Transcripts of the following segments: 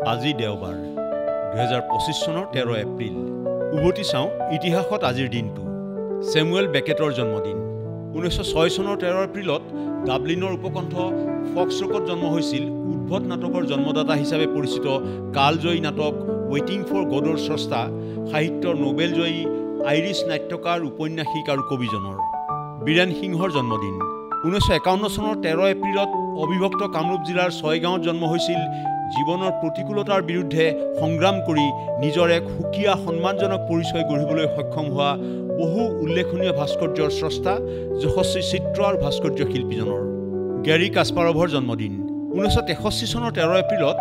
আজি দেওবাৰ 2025 চনৰ 13 এপ্ৰিল উভতি চাওঁ ইতিহাসত আজিৰ দিনটো স্যামুৱেল বেকেটৰ জন্মদিন 1906 চনৰ 13 এপ্ৰিলত ডাবলিনৰ উপকণ্ঠ ফক্সৰকত জন্ম হৈছিল উদ্ভট নাটকৰ জন্মদাতা হিচাপে পৰিচিত কালজয়ী নাটক ৱেইটিং ফৰ গডৰ স্ৰষ্টা সাহিত্যৰ নোবেলজয়ী আইৰিছ নাট্যকাৰ উপন্যাসিক আৰু কবিজনৰ বীৰেন সিংহৰ জন্মদিন 1951 চনৰ 13 এপ্ৰিলত অবিভক্ত কামৰূপ জিলাৰ ছয়গাঁৱত জন্ম হৈছিল জীৱনৰ প্ৰতিকূলতাৰ বিৰুদ্ধে সংগ্ৰাম কৰি নিজৰ এক সুকীয়া সন্মানজনক পৰিচয় গঢ়িবলৈ সক্ষম হোৱা বহু উল্লেখনীয় ভাস্কৰ্যৰ স্ৰষ্টা যশস্বী চিত্ৰ আৰু ভাস্কৰ্য শিল্পীজনৰ গেৰী কাস্পাৰভৰ জন্মদিন 1963 চনৰ 13 এপ্ৰিলত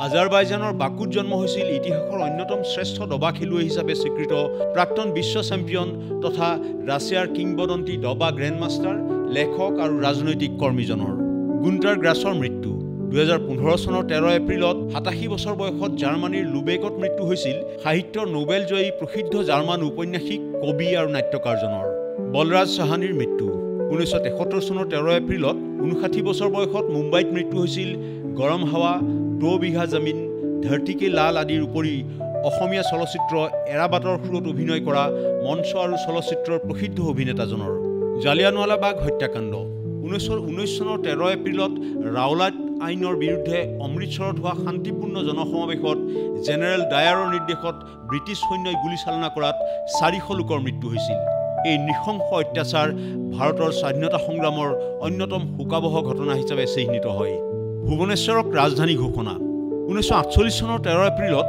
আজাৰবাইজানৰ বাকুত জন্ম হৈছিল ইতিহাসৰ অন্যতম শ্ৰেষ্ঠ দবা খেলুৱৈ হিচাপে স্বীকৃত প্ৰাক্তন বিশ্ব চেম্পিয়ন তথা ৰাছিয়াৰ কিংবদন্তি দবা গ্ৰেণ্ডমাষ্টাৰ লেখক আৰু ৰাজনৈতিক কৰ্মীজনৰ গুণ্টাৰ গ্ৰাছৰ মৃত্যু 2015 চনৰ 13 এপ্ৰিলত 87 বছৰ বয়সত জাৰ্মানীৰ লুবেকত মৃত্যু হৈছিল সাহিত্যৰ নোবেলজয়ী প্ৰসিদ্ধ জাৰ্মান উপন্যাসিক কবি আৰু নাট্যকাৰজনৰ বলৰাজ সাহানীৰ মৃত্যু 1973 চনৰ 13 এপ্ৰিলত 59 বছৰ বয়সত মুম্বাইত মৃত্যু হৈছিল গৰম হাৱা দো বিঘা জমিন ধৰতি কে লাল আদিৰ উপৰি অসমীয়া চলচ্চিত্ৰ এৰাবাটৰ সুৰত অভিনয় কৰা মঞ্চ আৰু চলচ্চিত্ৰৰ প্ৰসিদ্ধ অভিনেতাজনৰ জালিয়ানৱালাবাগ হত্যাকাণ্ড 1919 চনৰ 13 এপ্ৰিলত ৰাওলাট আইনৰ বিৰুদ্ধে অমৃতসৰত হোৱা শান্তিপূৰ্ণ জনসমাৱেশত জেনেৰেল ডায়াৰৰ নিৰ্দেশত ব্ৰিটিছ সৈন্যই গুলীচালনা কৰাত 400 লোকৰ মৃত্যু হৈছিল এই নৃশংস অত্যাচাৰ ভাৰতৰ স্বাধীনতা সংগ্ৰামৰ অন্যতম শোকাবহ ঘটনা হিচাপে চিহ্নিত হয় ভুৱনেশ্বৰক ৰাজধানী ঘোষণা 1948 চনৰ 13 এপ্ৰিলত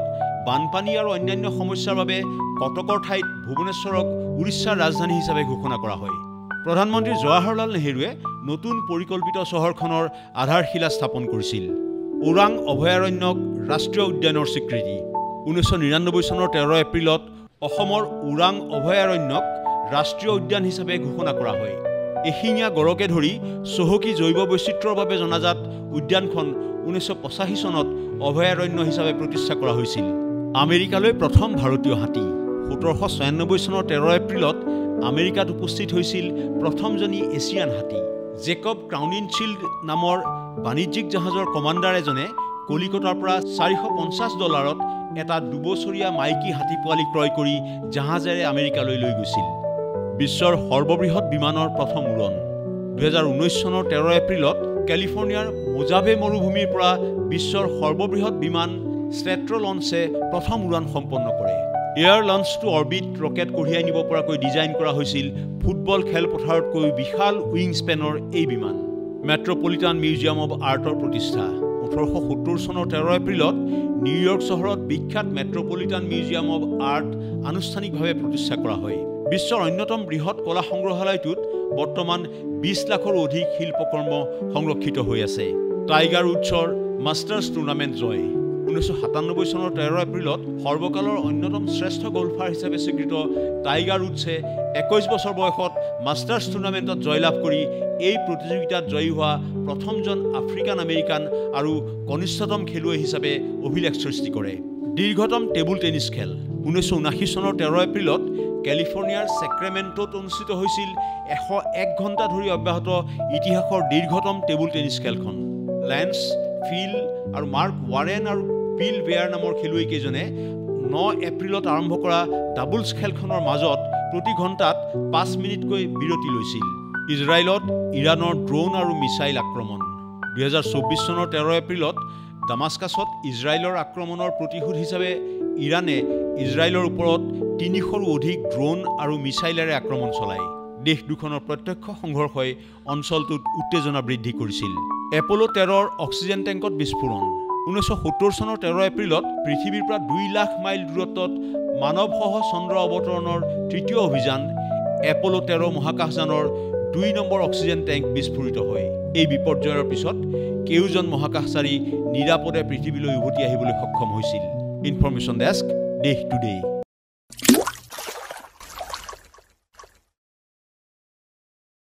বানপানী আৰু অন্যান্য সমস্যাৰ বাবে কটকৰ ঠাইত ভুৱনেশ্বৰক উৰিষ্যাৰ ৰাজধানী হিচাপে ঘোষণা কৰা হয় প্ৰধানমন্ত্ৰী জৱাহৰলাল নেহৰুৱে নতুন পৰিকল্পিত চহৰখনৰ আধাৰশিলা স্থাপন কৰিছিল ওৰাং অভয়াৰণ্যক ৰাষ্ট্ৰীয় উদ্যানৰ স্বীকৃতি 1999 চনৰ 13 এপ্ৰিলত অসমৰ ওৰাং অভয়াৰণ্যক ৰাষ্ট্ৰীয় উদ্যান হিচাপে ঘোষণা কৰা হয় এশিঙীয়া গড়কে ধৰি চহকী জৈৱ বৈচিত্ৰ্যৰ বাবে জনাজাত উদ্যানখন 1985 চনত অভয়াৰণ্য হিচাপে প্ৰতিষ্ঠা কৰা হৈছিল আমেৰিকালৈ প্ৰথম ভাৰতীয় হাতী 1796 চনৰ 13 এপ্ৰিলত আমেৰিকাত উপস্থিত হৈছিল প্ৰথমজনী এছিয়ান হাতী জেকব ক্ৰাউনিনশ্বিল্ড নামৰ বাণিজ্যিক জাহাজৰ কমাণ্ডাৰ এজনে কলিকতাৰ পৰা $450 এটা দুবছৰীয়া মাইকী হাতী পোৱালি ক্ৰয় কৰি জাহাজেৰে আমেৰিকালৈ লৈ গৈছিল বিশ্বৰ সৰ্ববৃহৎ বিমানৰ প্ৰথম উৰণ 2019 চনৰ 13 এপ্ৰিলত কেলিফৰ্ণিয়াৰ মোজাভে মৰুভূমিৰ পৰা বিশ্বৰ সৰ্ববৃহৎ বিমান ষ্টেট্ৰ লঞ্চে প্ৰথম উৰণ সম্পন্ন কৰে air launch to orbit rocket কঢ়িয়াই নিব পৰাকৈ ডিজাইন কৰা হৈছিল ফুটবল খেলপথাৰতকৈ বিশাল উইং স্পেনৰ এই বিমান মেট্ৰপলিটান মিউজিয়াম অৱ আৰ্টৰ প্ৰতিষ্ঠা 1870 চনৰ 13 এপ্ৰিলত নিউয়ৰ্ক চহৰত বিখ্যাত মেট্ৰপলিটান মিউজিয়াম অৱ আৰ্ট আনুষ্ঠানিকভাৱে প্ৰতিষ্ঠা কৰা হয় বিশ্বৰ অন্যতম বৃহৎ কলা সংগ্ৰহালয়টোত বৰ্তমান 20 লাখৰো অধিক শিল্পকৰ্ম সংৰক্ষিত হৈ আছে টাইগাৰ উডছৰ মাষ্টাৰ্ছ টুৰ্ণামেণ্ট জয় 1997 চনৰ 13 এপ্ৰিলত সৰ্বকালৰ অন্যতম শ্ৰেষ্ঠ গল্ফাৰ হিচাপে স্বীকৃত টাইগাৰ উডছে 21 বছৰ বয়সত মাষ্টাৰ্ছ টুৰ্ণামেণ্টত জয়লাভ কৰি এই প্ৰতিযোগিতাত জয়ী হোৱা প্ৰথমজন আফ্ৰিকান আমেৰিকান আৰু কনিষ্ঠতম খেলুৱৈ হিচাপে অভিলেখ সৃষ্টি কৰে দীৰ্ঘতম টেবুল টেনিছ খেল 1979 চনৰ 13 এপ্ৰিলত কেলিফৰ্ণিয়াৰ চেক্ৰেমেণ্টোত অনুষ্ঠিত হৈছিল 101 ঘণ্টা ধৰি অব্যাহত ইতিহাসৰ দীৰ্ঘতম টেবুল টেনিছ খেলখন লেন্স ফিল আৰু মাৰ্ক ৱাৰেন আৰু পিল বেয়াৰ নামৰ খেলুৱৈকেইজনে 9 এপ্ৰিলত আৰম্ভ কৰা ডাবলছ খেলখনৰ মাজত প্ৰতি ঘণ্টাত 5 মিনিটকৈ বিৰতি লৈছিল ইজৰাইলত ইৰাণৰ ড্ৰোন আৰু মিছাইল আক্ৰমণ 2024 চনৰ 13 এপ্ৰিলত দামাস্কাছত ইজৰাইলৰ আক্ৰমণৰ প্ৰতিশোধ হিচাপে ইৰাণে ইজৰাইলৰ ওপৰত 300ৰো অধিক ড্ৰোন আৰু মিছাইলেৰে আক্ৰমণ চলায় দেশ দুখনৰ প্ৰত্যক্ষ সংঘৰ্ষই অঞ্চলটোত উত্তেজনা বৃদ্ধি কৰিছিল এপলো 13ৰ অক্সিজেন টেংকত বিস্ফোৰণ 1970 চনৰ 13 এপ্ৰিলত পৃথিৱীৰ পৰা 2 লাখ মাইল দূৰত্বত মানৱসহ চন্দ্ৰ অৱতৰণৰ তৃতীয় অভিযান এপলো 13 মহাকাশযানৰ 2 নম্বৰ অক্সিজেন টেংক বিস্ফোৰিত হয় এই বিপৰ্যয়ৰ পিছত কেউজন মহাকাশচাৰী নিৰাপদে পৃথিৱীলৈ উভতি আহিবলৈ সক্ষম হৈছিল ইনফৰমেশ্যন ডেস্ক দেশ টুডে